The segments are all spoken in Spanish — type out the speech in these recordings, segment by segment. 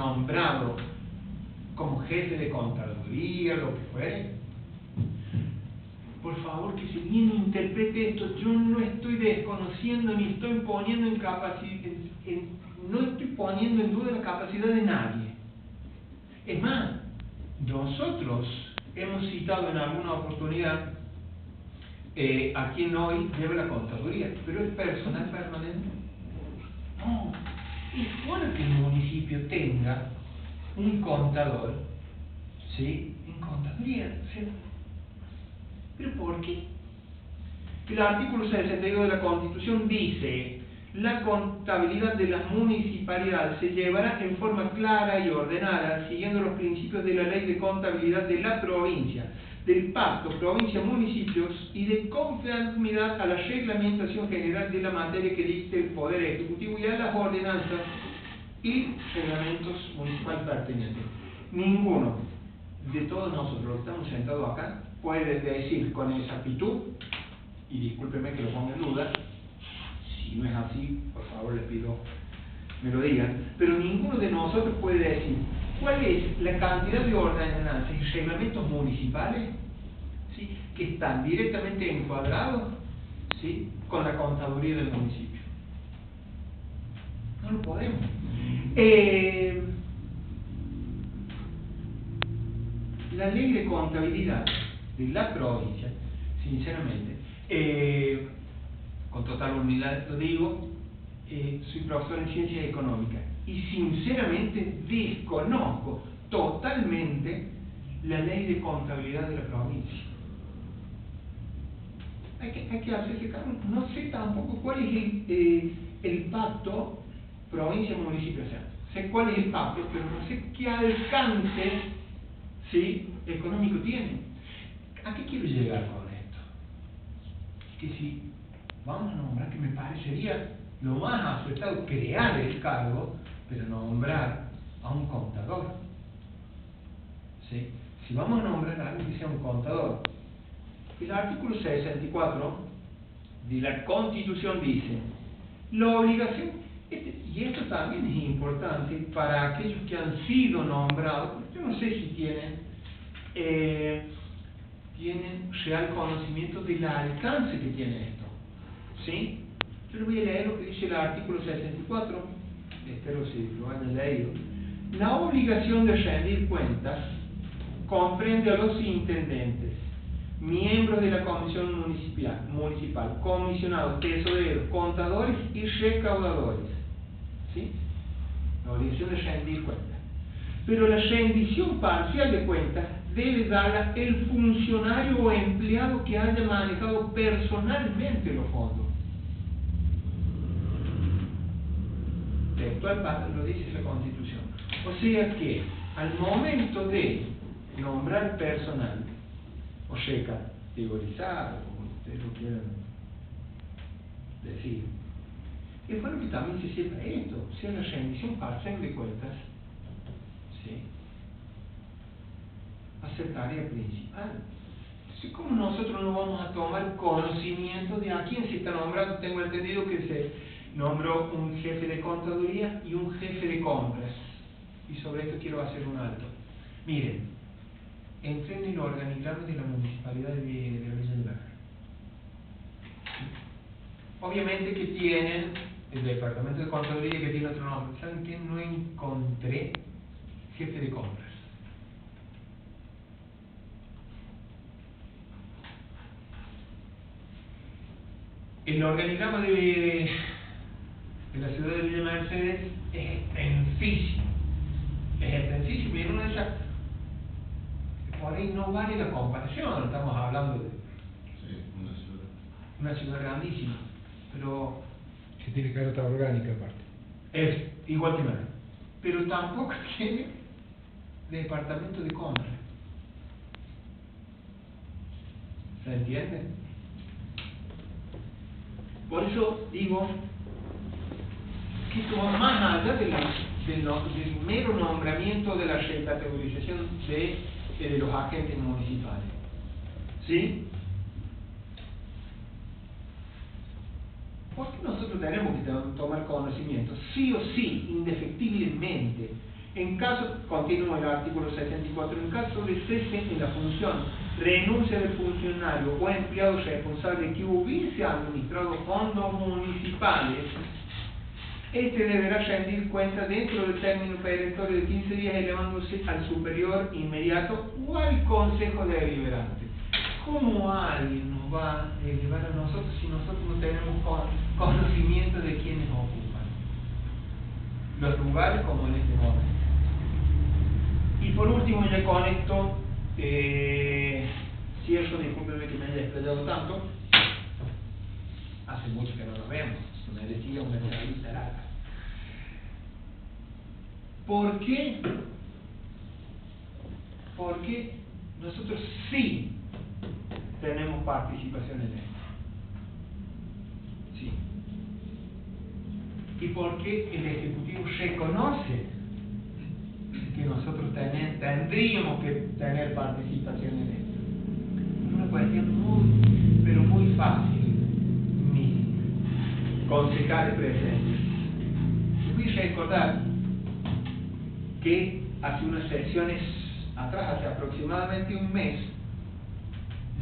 nombrado como jefe de contaduría, lo que fuere, por favor que se bien interprete esto. Yo no estoy desconociendo ni estoy poniendo en capacidad, no estoy poniendo en duda la capacidad de nadie. Es más, nosotros hemos citado en alguna oportunidad a quien hoy lleva la contaduría, pero es personal permanente. No, es bueno que el municipio tenga un contador, ¿sí?, en contaduría, ¿sí? ¿Pero por qué? El artículo 62 de la Constitución dice: la contabilidad de las municipalidades se llevará en forma clara y ordenada, siguiendo los principios de la Ley de Contabilidad de la provincia, del Pacto Provincia-Municipios y de conformidad a la reglamentación general de la materia que dicte el Poder Ejecutivo y a las ordenanzas y reglamentos municipales pertinentes. Ninguno de todos nosotros los que estamos sentados acá puede decir con exactitud, y discúlpeme que lo ponga en duda, si no es así, por favor les pido me lo digan, pero ninguno de nosotros puede decir cuál es la cantidad de ordenanzas y reglamentos municipales, ¿sí?, que están directamente encuadrados, ¿sí?, con la contaduría del municipio. No lo podemos. La ley de contabilidad de la provincia, sinceramente, con total humildad lo digo, soy profesor en ciencias económicas y sinceramente desconozco totalmente la ley de contabilidad de la provincia. Hay que hacerse cargo. No sé tampoco cuál es el pacto provincia-municipio. O sea, sé cuál es el pacto, pero no sé qué alcance, ¿sí?, económico tiene. ¿A qué quiero llegar con esto? Que si vamos a nombrar, que me parecería lo más acertado crear el cargo, pero nombrar a un contador, ¿sí? Si vamos a nombrar a alguien que sea un contador, el artículo 64 de la Constitución dice: la obligación, y esto también es importante para aquellos que han sido nombrados, yo no sé si tienen real conocimiento del alcance que tiene esto, ¿sí? Yo les voy a leer lo que dice el artículo 64, espero si lo hayan leído. La obligación de rendir cuentas comprende a los intendentes, miembros de la comisión municipal, comisionados, tesoreros, contadores y recaudadores, ¿sí? La obligación de rendir cuentas. Pero la rendición parcial de cuentas debe darla el funcionario o empleado que haya manejado personalmente los fondos. Textual lo dice la Constitución. O sea que al momento de nombrar personal o recategorizar, o como ustedes lo quieran decir, es bueno que también se sepa esto, o sea, la rendición parcial de cuentas, ¿sí?, va a ser tarea principal. Entonces, ¿cómo nosotros no vamos a tomar conocimiento de a quién se está nombrando? Tengo entendido que se nombró un jefe de contaduría y un jefe de compras. Y sobre esto quiero hacer un alto. Miren, entré en el organigrama de la municipalidad de la Villa de Baja. Obviamente que tienen el departamento de contaduría, que tiene otro nombre. ¿Saben qué? No encontré jefe de compras. El organigrama de la ciudad de Villa Mercedes es extensísimo. Es extensísimo, y en una de esas, por ahí no vale la comparación. Estamos hablando de una ciudad grandísima, pero que tiene carta orgánica aparte. Es igual que Madrid, pero tampoco tiene departamento de compra. ¿Se entiende? Por eso digo que esto va más allá del mero nombramiento de la recategorización de los agentes municipales. ¿Sí? ¿Por qué nosotros tenemos que tomar conocimiento? Sí o sí, indefectiblemente, En caso, continúa el artículo 74, en caso de cese en la función, renuncia del funcionario o empleado responsable que hubiese administrado fondos municipales, este deberá rendir cuenta dentro del término perentorio de 15 días, elevándose al superior inmediato o al consejo deliberante. ¿Cómo alguien nos va a elevar a nosotros si nosotros no tenemos conocimiento de quiénes ocupan los lugares como en este momento? Y por último, ya con esto cierro, discúlpenme que me haya explayado tanto. Hace mucho que no nos vemos, merecía una entrevista larga. ¿Por qué? Porque nosotros sí tenemos participación en esto. Sí. Y porque el Ejecutivo reconoce que nosotros tendríamos que tener participación en esto. Es una cuestión muy, pero muy fácil, mis concejales presentes. Les voy a recordar que hace unas sesiones atrás, hace aproximadamente un mes,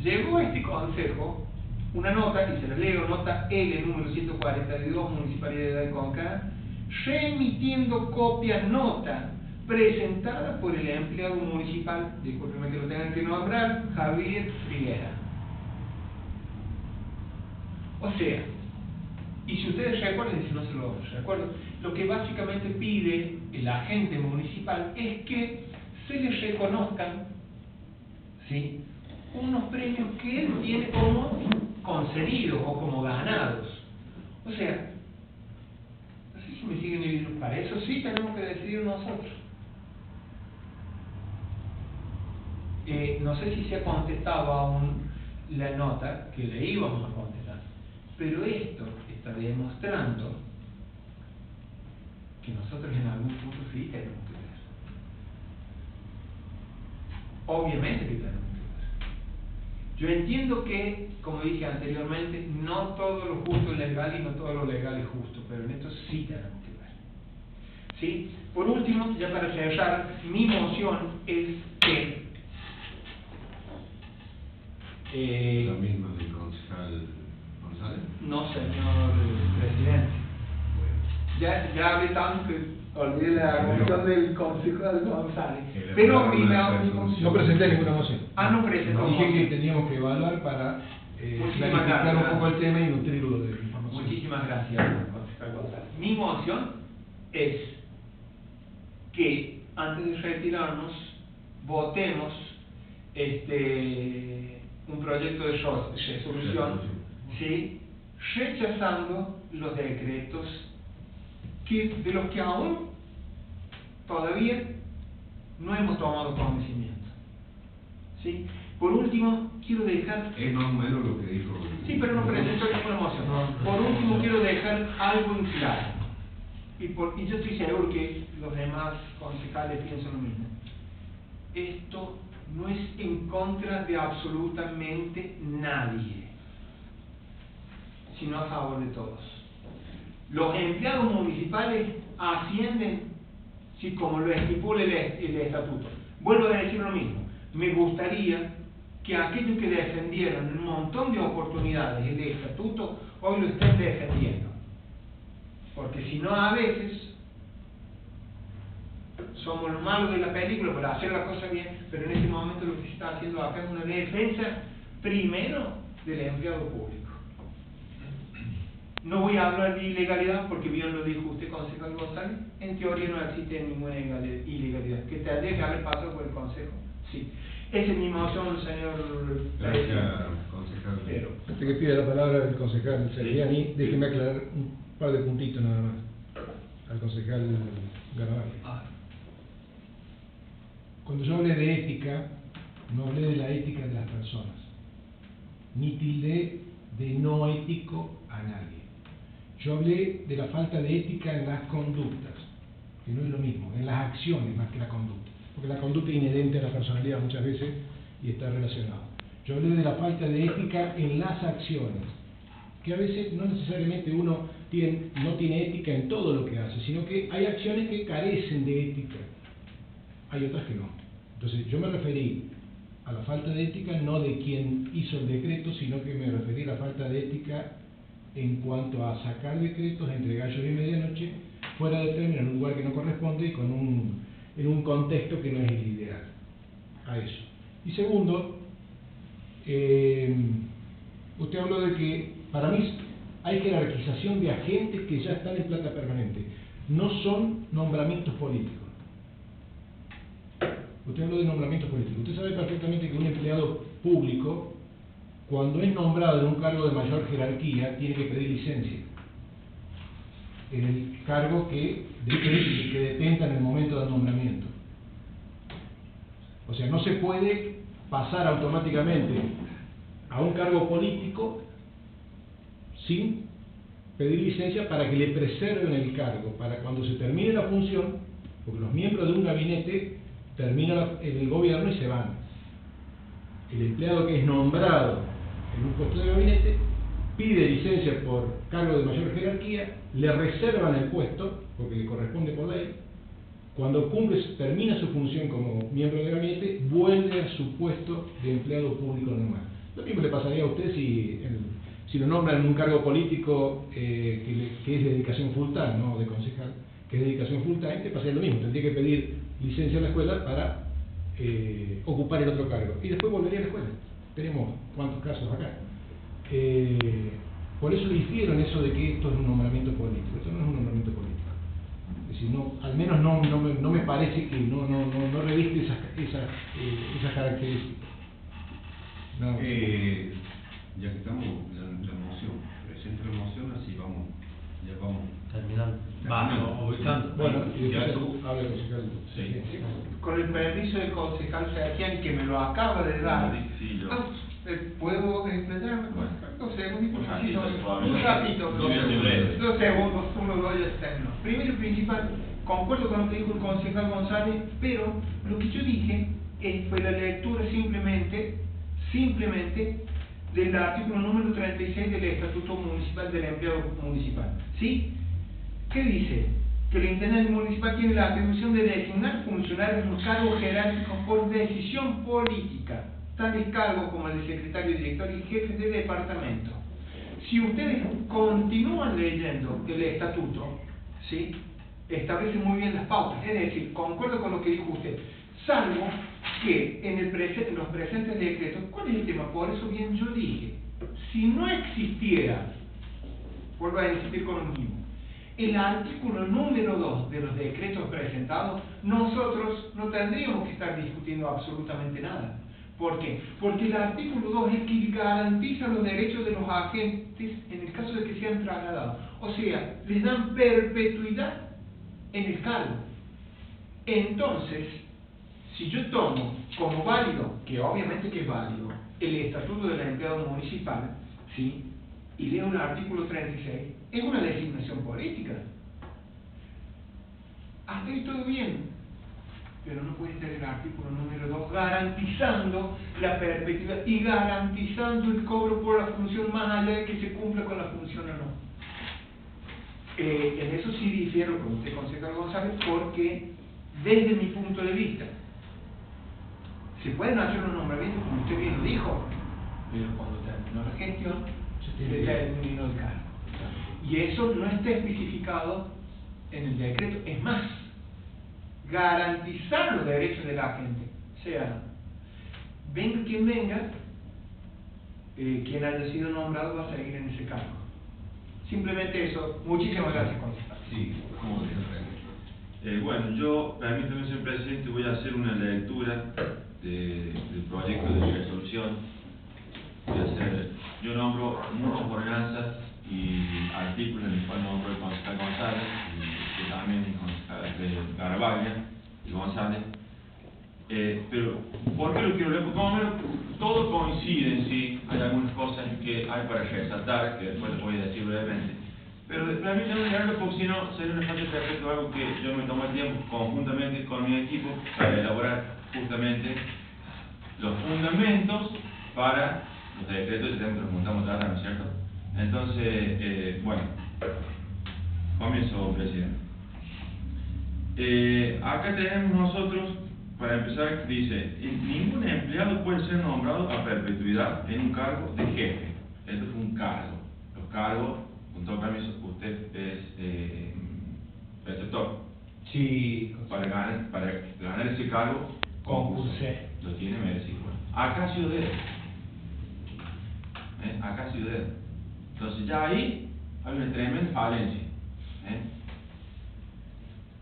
llegó a este consejo una nota, y se la leo, nota L número 142, Municipalidad de Conca, remitiendo copia nota presentada por el empleado municipal, discúlpenme que lo tengan que nombrar, Javier Figuera. O sea, y si ustedes recuerdan, y si no se lo recuerdo, lo que básicamente pide el agente municipal es que se les reconozcan, ¿sí?, unos premios que él tiene como concedidos o como ganados. O sea, no sé si me siguen viendo, para eso sí tenemos que decidir nosotros. No sé si se ha contestado aún la nota que le íbamos a contestar, pero esto está demostrando que nosotros en algún punto sí tenemos que ver. Obviamente que tenemos que ver. Yo entiendo que, como dije anteriormente, no todo lo justo es legal y no todo lo legal es justo, pero en esto sí tenemos que ver. ¿Sí? Por último, ya para cerrar, mi moción es que ¿La misma del concejal González? no, señor presidente. Ya hablé tanto que olvidé la moción del concejal González. Pero No presenté ninguna moción. no presentó. Dije que teníamos que evaluar para clarificar un poco el tema y nutrirlo de información. Muchísimas gracias, concejal González. Mi moción es que antes de retirarnos votemos un proyecto de resolución, ¿sí?, rechazando los decretos de los que aún todavía no hemos tomado conocimiento. ¿Sí? Por último, quiero dejar... Es más o menos lo que dijo... Sí, pero no presento ninguna moción. Por último, quiero dejar algo en claro. Y yo estoy seguro que los demás concejales piensan lo mismo. Esto no es en contra de absolutamente nadie, sino a favor de todos. Los empleados municipales ascienden, sí, como lo estipula el estatuto. Vuelvo a decir lo mismo. Me gustaría que aquellos que defendieron un montón de oportunidades el estatuto, hoy lo estén defendiendo. Porque si no, a veces somos los malos de la película para hacer la cosa bien, pero en este momento lo que se está haciendo acá es una defensa primero del empleado público. No voy a hablar de ilegalidad porque bien lo dijo usted, concejal González, en teoría no existe ninguna ilegalidad. ¿Que tendría que haber pasado por el consejo? Sí. Esa es mi moción, señor. Gracias, concejal. Pero, Antes que pida la palabra el concejal Seriani, déjeme aclarar un par de puntitos nada más al concejal Garabal. Cuando yo hablé de ética, no hablé de la ética de las personas, ni tildé de no ético a nadie. Yo hablé de la falta de ética en las conductas, que no es lo mismo, en las acciones más que la conducta, porque la conducta es inherente a la personalidad muchas veces y está relacionado. Yo hablé de la falta de ética en las acciones, que a veces no necesariamente uno no tiene ética en todo lo que hace, sino que hay acciones que carecen de ética. hay otras que no. Entonces yo me referí a la falta de ética no de quien hizo el decreto, sino que me referí a la falta de ética en cuanto a sacar decretos entre gallos y medianoche fuera de término, en un lugar que no corresponde y en un contexto que no es el ideal. A eso. Y segundo, usted habló de que para mí hay jerarquización de agentes que ya están en planta permanente. No son nombramientos políticos. Usted habló de nombramientos políticos. Usted sabe perfectamente que un empleado público, cuando es nombrado en un cargo de mayor jerarquía, tiene que pedir licencia en el cargo que detenta en el momento del nombramiento. O sea, no se puede pasar automáticamente a un cargo político sin pedir licencia para que le preserven el cargo, para cuando se termine la función, porque los miembros de un gabinete terminan en el gobierno y se van. El empleado que es nombrado en un puesto de gabinete pide licencia por cargo de mayor jerarquía, le reservan el puesto, porque le corresponde por ley. Cuando termina su función como miembro de gabinete, vuelve a su puesto de empleado público normal. Lo mismo le pasaría a usted si lo nombran en un cargo político que es dedicación full time, no de concejal, que es dedicación full time, le pasaría lo mismo. Tendría que pedir licencia a la escuela para ocupar el otro cargo. Y después volvería a la escuela. Tenemos cuántos casos acá. Por eso le hicieron eso de que esto es un nombramiento político. Esto no es un nombramiento político. Es decir, no, al menos no me parece que no reviste esas características. No. Ya que estamos la moción, presente la moción, así vamos, ya vamos Terminando. ubicando. Bueno, y ya después tú. habla el concejal. Sí. Con el permiso del concejal Sebastián, que me lo acaba de dar. Sí, yo. ¿Puedo expresarme? Bueno. 2 segundos. Un ratito, Un ratito. breve. 2 segundos, 1, 2, ya terminó. Primero y principal, concuerdo con lo que dijo el concejal González, pero lo que yo dije fue la lectura simplemente del artículo número 36 del Estatuto Municipal del Empleado Municipal. ¿Sí? ¿Qué dice? Que el intendente municipal tiene la atribución de designar funcionarios en los cargos jerárquicos por decisión política, tales cargos como el de secretario, director y jefe de departamento. Si ustedes continúan leyendo el estatuto, ¿sí?, establece muy bien las pautas, es decir, concuerdo con lo que dijo usted, salvo que en los presentes decretos, ¿cuál es el tema? Por eso bien yo dije, si no existiera, vuelvo a insistir con lo mismo, el artículo número 2 de los decretos presentados, nosotros no tendríamos que estar discutiendo absolutamente nada. ¿Por qué? Porque el artículo 2 es que garantiza los derechos de los agentes en el caso de que sean trasladados. O sea, les dan perpetuidad en el cargo. Entonces, si yo tomo como válido, que obviamente que es válido, el Estatuto del Empleado Municipal, ¿sí?, y leo el artículo 36, es una designación política. Hasta ahí todo bien, pero no puede estar el artículo número 2 garantizando la perpetuidad y garantizando el cobro por la función más allá de que se cumpla con la función o no. En eso sí difiero con usted, concejal González, porque desde mi punto de vista se pueden hacer los nombramientos como usted bien lo dijo, pero cuando terminó la gestión se terminó el cargo. Y eso no está especificado en el decreto. Es más, garantizar los derechos de la gente, sea venga quien venga, quien haya sido nombrado va a seguir en ese cargo. Simplemente eso. Muchísimas gracias, concejal. Sí, ¿cómo se bueno, yo, permítame, señor presidente, voy a hacer una lectura del proyecto de resolución. Yo nombro muchas ordenanzas y artículos en los cuales nombro el concejal González y también el concejal Garabaglia y González. Pero, ¿por qué lo quiero leer? Porque más o menos todo coincide en sí. Hay algunas cosas que hay para resaltar, que después les voy a decir brevemente. Pero permítanme leerlo porque si no sería una falta de respeto a algo que yo me tomé el tiempo conjuntamente con mi equipo para elaborar justamente los fundamentos para los decretos y temas que nos estamos tratando, ¿cierto? Entonces, bueno, comienzo, presidente. Acá tenemos nosotros para empezar, dice, ningún empleado puede ser nombrado a perpetuidad en un cargo de jefe. Esto es un cargo. Los cargos, con todo permiso, usted es preceptor. Sí, Para ganar ese cargo, concursé. Lo tiene merecido. Acá ha sido de él. Acá ha sido de él. Entonces ya ahí hay una tremenda falencia.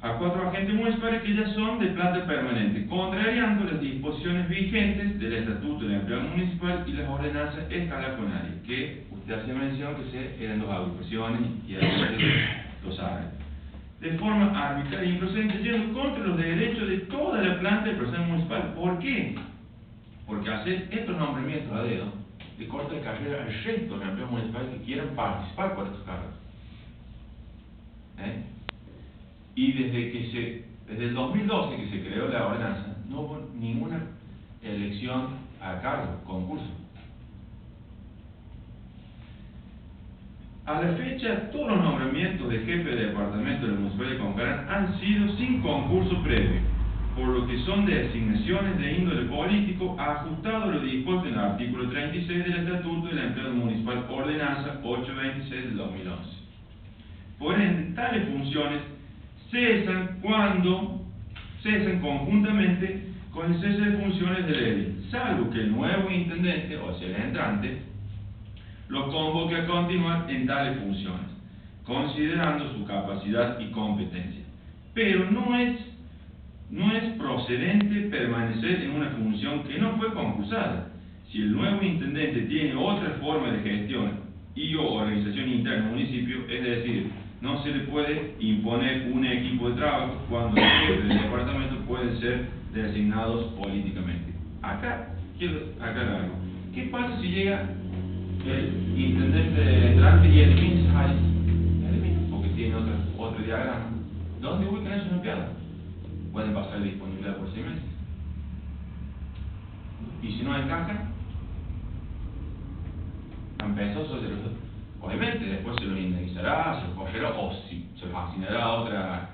A 4 agentes municipales que ya son de planta permanente, contrariando las disposiciones vigentes del Estatuto del Empleado Municipal y las ordenanzas escalafonarias, que usted hacía mención que eran 2 agrupaciones y los árabes. De forma arbitraria e improcedente, yendo contra los derechos de toda la planta del personal municipal. ¿Por qué? Porque hacer estos nombramientos a dedo le corta la carrera al resto de los empleados municipales que quieran participar por estos cargos. Y desde el 2012 que se creó la ordenanza, no hubo ninguna elección a cargo, concurso. A la fecha, todos los nombramientos de jefe de departamento de la Municipalidad de Concarán han sido sin concurso previo, por lo que son de designaciones de índole político, ajustado a lo dispuesto en el artículo 36 del Estatuto del Empleado Municipal, Ordenanza 826 del 2011. Por ende, tales funciones cesan conjuntamente con el cese de funciones del edil, salvo que el nuevo intendente, o sea, el entrante, lo convoque a continuar en tales funciones, considerando su capacidad y competencia. Pero no es procedente permanecer en una función que no fue concursada. Si el nuevo intendente tiene otra forma de gestión y o organización interna del municipio, es decir, no se le puede imponer un equipo de trabajo cuando los jefes del departamento pueden ser designados políticamente. Acá quiero aclarar algo. ¿Qué pasa si llega el intendente entrante y elimina esas áreas? Elimina, porque tiene otro diagrama. ¿Dónde ubican esos empleados? Pueden pasar disponibilidad por 6 meses. Y si no encaja, empezó sobre los. Obviamente, después se los indemnizará, se los correrá o si se los asignará a otra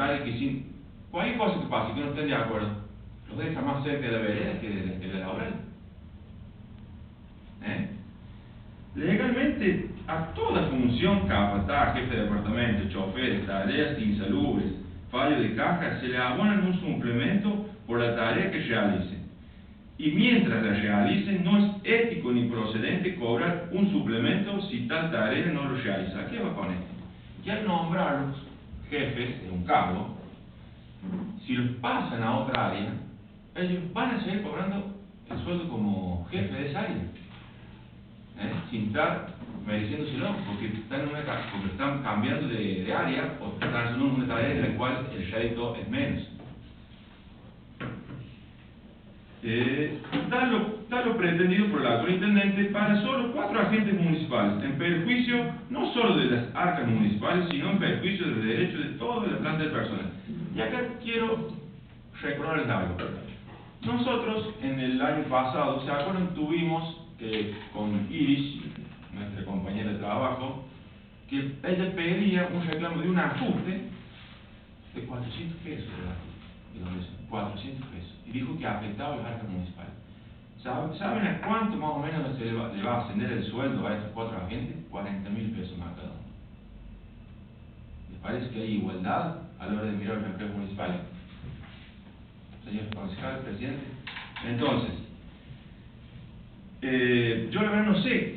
área que sin cualquier cosa que pase, que no estén de acuerdo, los deja más cerca de la vereda que de la laboral. Legalmente, a toda función, capataz, jefe de departamento, choferes, tareas insalubres, fallo de caja, se le abonan un suplemento por la tarea que realicen. Y mientras la realicen, no es ético ni procedente cobrar un suplemento si tal tarea no lo realiza. ¿Qué va con esto? Que al nombrarlos jefes de un cargo, si los pasan a otra área, ellos van a seguir cobrando el sueldo como jefe de esa área, sin estar mereciéndoselo, porque están cambiando de área o están haciendo una tarea en la cual el rédito es menos. Tal lo pretendido por el actual intendente para solo 4 agentes municipales, en perjuicio no solo de las arcas municipales, sino en perjuicio de los derechos de toda la planta del personal. Y acá quiero recordarles algo. Nosotros, en el año pasado, ¿se acuerdan? Tuvimos con Iris, nuestra compañera de trabajo, que ella pedía un reclamo de un ajuste de 400 pesos, ¿verdad? 400 pesos. Y dijo que afectaba a las arcas municipales. ¿Saben a cuánto más o menos le va a ascender el sueldo a estos 4 agentes? 40.000 pesos más cada uno. ¿Les parece que hay igualdad a la hora de mirar los empleos municipales? Señor concejal, presidente. Entonces, yo la verdad no sé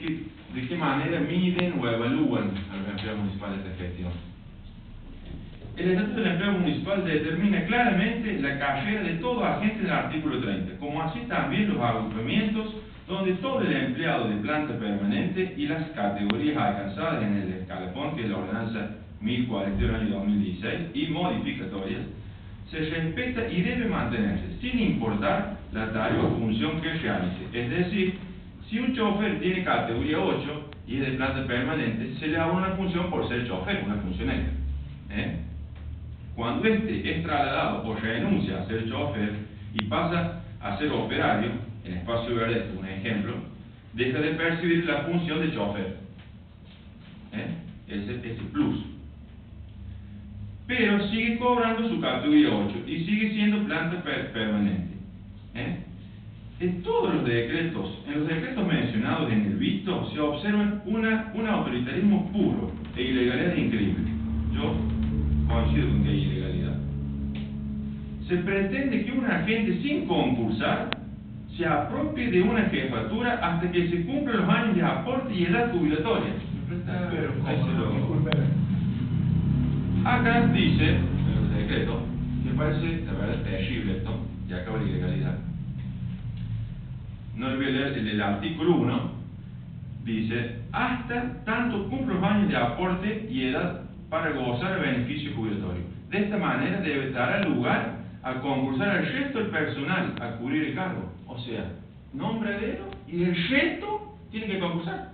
de qué manera miden o evalúan a los empleados municipales de gestión. El Estatuto del Empleo Municipal determina claramente la carrera de todo agente del artículo 30, como así también los agrupamientos donde todo el empleado de planta permanente y las categorías alcanzadas en el escalafón, que es la ordenanza 1041 del año 2016 y modificatorias, se respeta y debe mantenerse sin importar la tarea o función que realice. Es decir, si un chofer tiene categoría 8 y es de planta permanente, se le da una función por ser chofer, una función extra. Cuando este es trasladado o renuncia a ser chofer y pasa a ser operario, en espacio verde, un ejemplo, deja de percibir la función de chofer. Ese plus. Pero sigue cobrando su categoría 8 y sigue siendo planta planta permanente. En todos los decretos, en los decretos mencionados en el visto, se observa un autoritarismo puro e ilegalidad increíble. Yo coincido con que hay ilegalidad. Se pretende que un agente sin concursar se apropie de una jefatura hasta que se cumplan los años de aporte y edad jubilatoria. Pero, Disculpe. Acá dice, en el decreto, que parece, la verdad, terrible esto, y acaba la ilegalidad. No le voy a leer el artículo 1, dice, hasta tanto cumple los años de aporte y edad para gozar el beneficio jubilatorio. De esta manera dará lugar a concursar al resto del personal a cubrir el cargo. O sea, nombra a dedo y el resto tiene que concursar.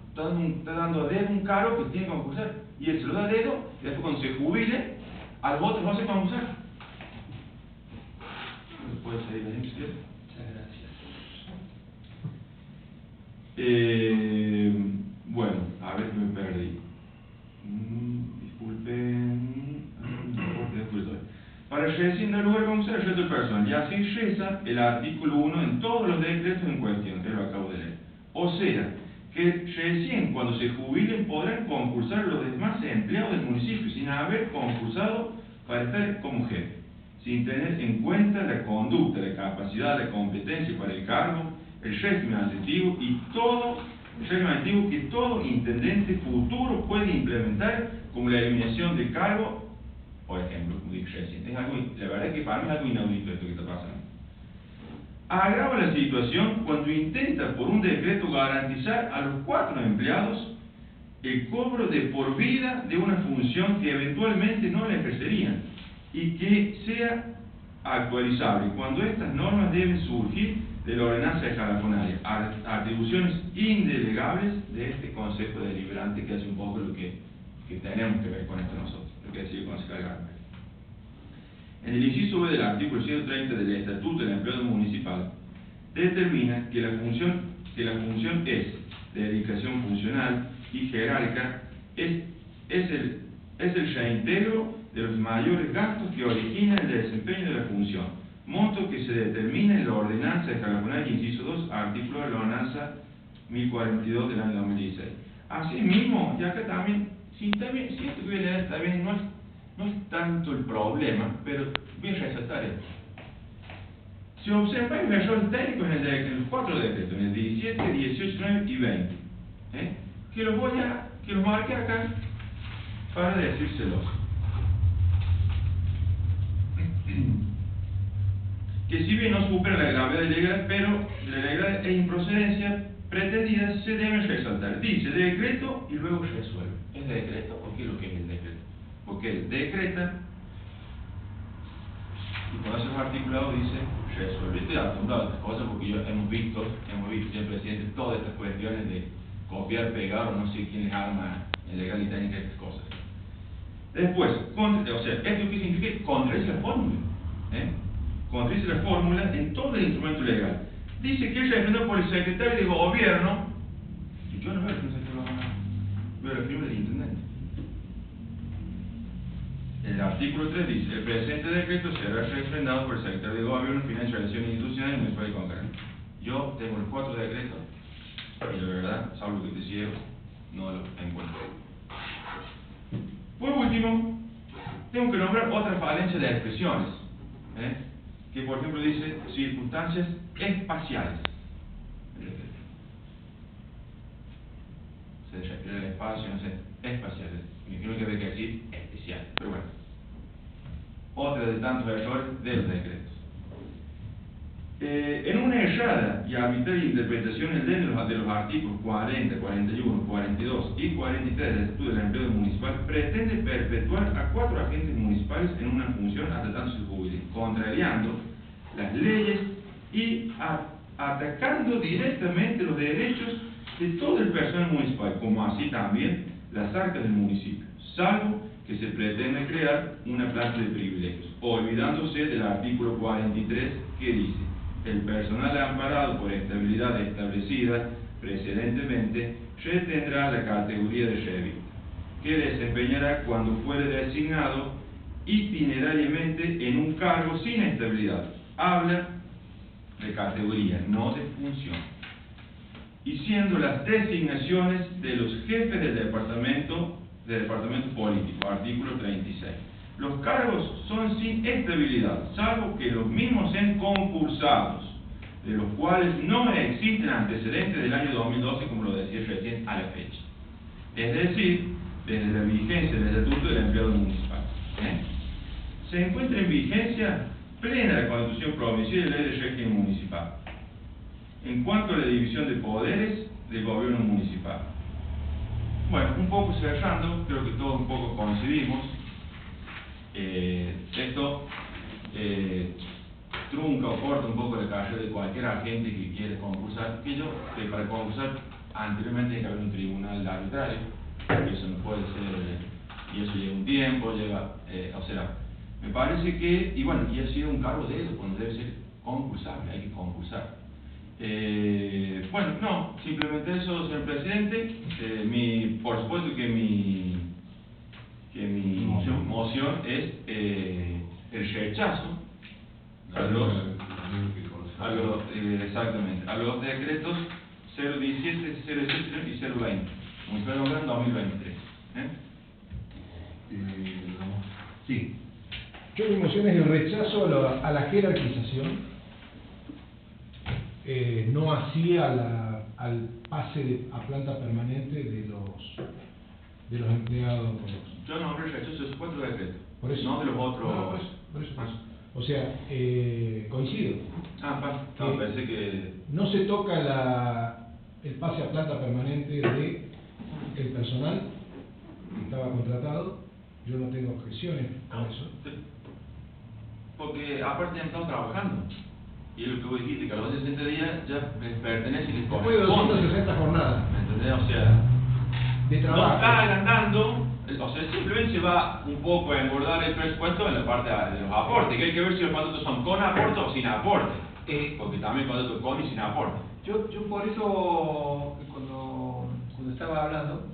Está dando a dedo un cargo que tiene que concursar. Y él se lo da a dedo y después cuando se jubile, a los otros no se concursar. ¿No puede salir la gente? Muchas gracias. Bueno, a ver que me perdí. Disculpen. Para recién dar lugar a conocer el resto del personal. Y así reza el artículo 1 en todos los decretos en cuestión, que lo acabo de leer. O sea, que recién cuando se jubilen podrán concursar los demás empleados del municipio sin haber concursado para estar como jefe, sin tener en cuenta la conducta, la capacidad, la competencia para el cargo, el régimen administrativo y todo el régimen administrativo que todo intendente futuro puede implementar, como la eliminación del cargo, por ejemplo, como dije recién. Es algo, la verdad es que para mí es algo inaudito esto que está pasando. Agrava la situación cuando intenta por un decreto garantizar a los 4 empleados el cobro de por vida de una función que eventualmente no la ejercerían y que sea actualizable cuando estas normas deben surgir de la ordenanza escalafonaria, atribuciones indelegables de este Consejo Deliberante, que hace un poco lo que tenemos que ver con esto nosotros, lo que decía el concejal Garber. En el inciso B del artículo 130 del Estatuto del Empleado Municipal, determina que la función es de dedicación funcional y jerárquica, es el reintegro de los mayores gastos que originan el desempeño de la función, monto que se determina en la ordenanza escalafonaria, inciso 2, artículo de la ordenanza 1042 del año 2016. Asimismo, y acá también, si esto que voy a leer está bien, no es tanto el problema, pero voy a resaltar esto. Si observáis los errores técnicos en los 4 decretos, en el 17, 18, 19 y 20, que los marque acá para decírselos. Que si bien no supera la gravedad de la ilegalidad, pero la ilegalidad e improcedencia pretendida se deben resaltar. Dice decreto y luego resuelve. ¿Es decreto? ¿Por qué lo que es el decreto? Porque él decreta y cuando hace los articulados dice resuelve. Estoy acostumbrado a estas cosas porque hemos visto, señor presidente, todas estas cuestiones de copiar, pegar o no sé quién les arma en legal y técnica estas cosas. Después, o sea, ¿esto qué significa? Contradice la fórmula. Contradice la fórmula en todo el instrumento legal. Dice que es refrendado por el secretario de gobierno. Y yo no veo que un secretario de gobierno, veo la firma del intendente. El artículo 3 dice: el presente decreto será refrendado por el secretario de gobierno, finanzas, relaciones institucionales y municipal y concreto. Yo tengo los 4 decretos y la verdad, salvo que te ciego, no los encuentro. Por último, tengo que nombrar otra falencia de expresiones, que por ejemplo dice circunstancias espaciales. Se refiere al espacio, no sé, espaciales. Me imagino que debe decir especial, pero bueno. Otra de tantos errores de los decretos. En una errada y arbitraria interpretación de los artículos 40, 41, 42 y 43 del Estatuto del Empleo Municipal, pretende perpetuar a 4 agentes municipales en una función hasta tanto se jubilen, contrariando las leyes y atacando directamente los derechos de todo el personal municipal, como así también las arcas del municipio, salvo que se pretende crear una clase de privilegios, olvidándose del artículo 43 que dice: el personal amparado por estabilidad establecida precedentemente retendrá la categoría de revista, que desempeñará cuando fuere designado itinerariamente en un cargo sin estabilidad. Habla de categoría, no de función. Y siendo las designaciones de los jefes del departamento político, artículo 36. Los cargos son sin estabilidad, salvo que los mismos sean concursados, de los cuales no existen antecedentes del año 2012, como lo decía recién, a la fecha. Es decir, desde la vigencia del Estatuto del Empleado Municipal. Se encuentra en vigencia plena la Constitución Provincial y la Ley de Régimen Municipal, en cuanto a la división de poderes del gobierno municipal. Bueno, un poco cerrando, creo que todos un poco coincidimos. Esto trunca o corta un poco la carrera de cualquier agente que quiere concursar, que para concursar anteriormente hay que haber un tribunal arbitrario, y eso no puede ser, y eso lleva un tiempo, o sea, me parece que, y bueno, y ha sido un cargo de eso, cuando debe ser concursable, hay que concursar. Bueno, no, simplemente eso, señor presidente. Por supuesto que mi moción es el rechazo exactamente, a los decretos 017, 018 y 020, Municipal de 2023. Sí. Yo mi moción es el rechazo a la jerarquización, no así al pase a planta permanente de los empleados. Yo no rechazo esos 4 decretos, Por eso, no de los otros. No, por eso. O sea, coincido. No, parece que no se toca el pase a planta permanente de el personal que estaba contratado. Yo no tengo objeciones con eso. Porque aparte han estado trabajando. Y es lo que vos dijiste, que a los 60 días ya pertenece y les Después de 260 jornadas. ¿Me entendés? O sea, de trabajo. No está agrandando, o sea, simplemente se va un poco a engordar el presupuesto en la parte de los aportes, que hay que ver si los contratos son con aporte o sin aporte. Porque también contratos con y sin aporte. Yo por eso, cuando estaba hablando,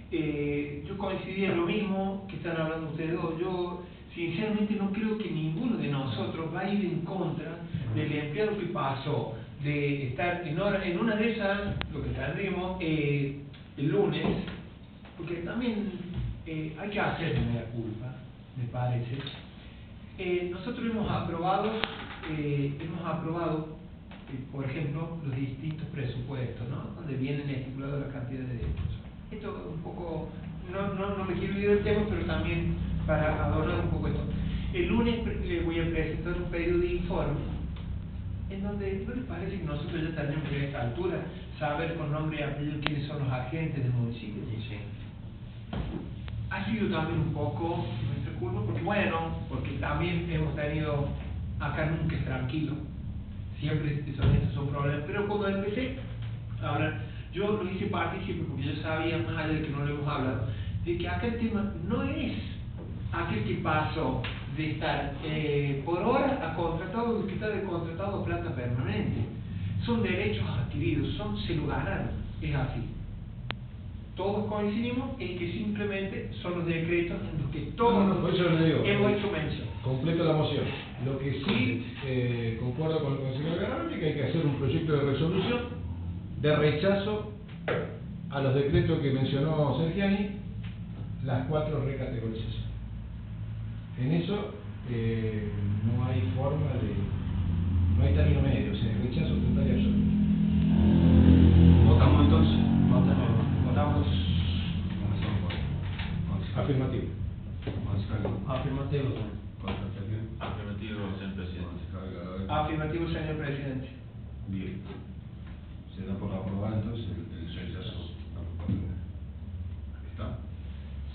yo coincidí en lo mismo que están hablando ustedes dos. Yo sinceramente no creo que ninguno de nosotros va a ir en contra del empleado que pasó de estar en una de esas, lo que tendremos el lunes, porque también hay que hacer una culpa, me parece. Nosotros hemos aprobado, por ejemplo, los distintos presupuestos, ¿no? Donde vienen estipulados la cantidad de derechos. Esto un poco, no me quiero ir del tema, pero también para adornar un poco esto. El lunes voy a presentar un pedido de informe en donde no les parece que nosotros ya tenemos a esta altura saber con nombre y apellido quiénes son los agentes del municipio. Sí. Ha sido también un poco nuestra culpa, porque también hemos tenido, acá nunca es tranquilo, siempre son problemas, pero cuando empecé, ahora, yo lo hice partícipe porque yo sabía, más allá de que no lo hemos hablado, de que acá el tema no es aquel que pasó de estar por hora a contratado, que está de contratado a planta permanente. Son derechos adquiridos, se lo ganaron, es así. Todos coincidimos en que simplemente son los decretos en los que todos por eso le digo, hemos hecho mención. Completo la moción. Lo que sí concuerdo con el consejero Garabal es que hay que hacer un proyecto de resolución de rechazo a los decretos que mencionó Sergiani, las 4 recategorizaciones. En eso no hay forma no hay término medio, o sea, rechazo total y absoluto. ¿Votamos entonces? Votamos. Afirmativo. Afirmativo. Afirmativo, señor presidente. Afirmativo, señor presidente. Bien. Se da por aprobado entonces el rechazo a los 4. ¿Está?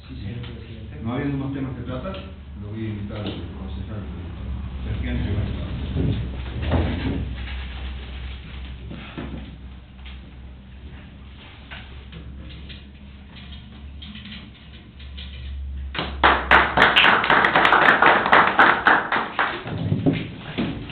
Sí, señor presidente. No habiendo más temas que tratar, lo voy a invitar al concejal Sergiani que va a estar.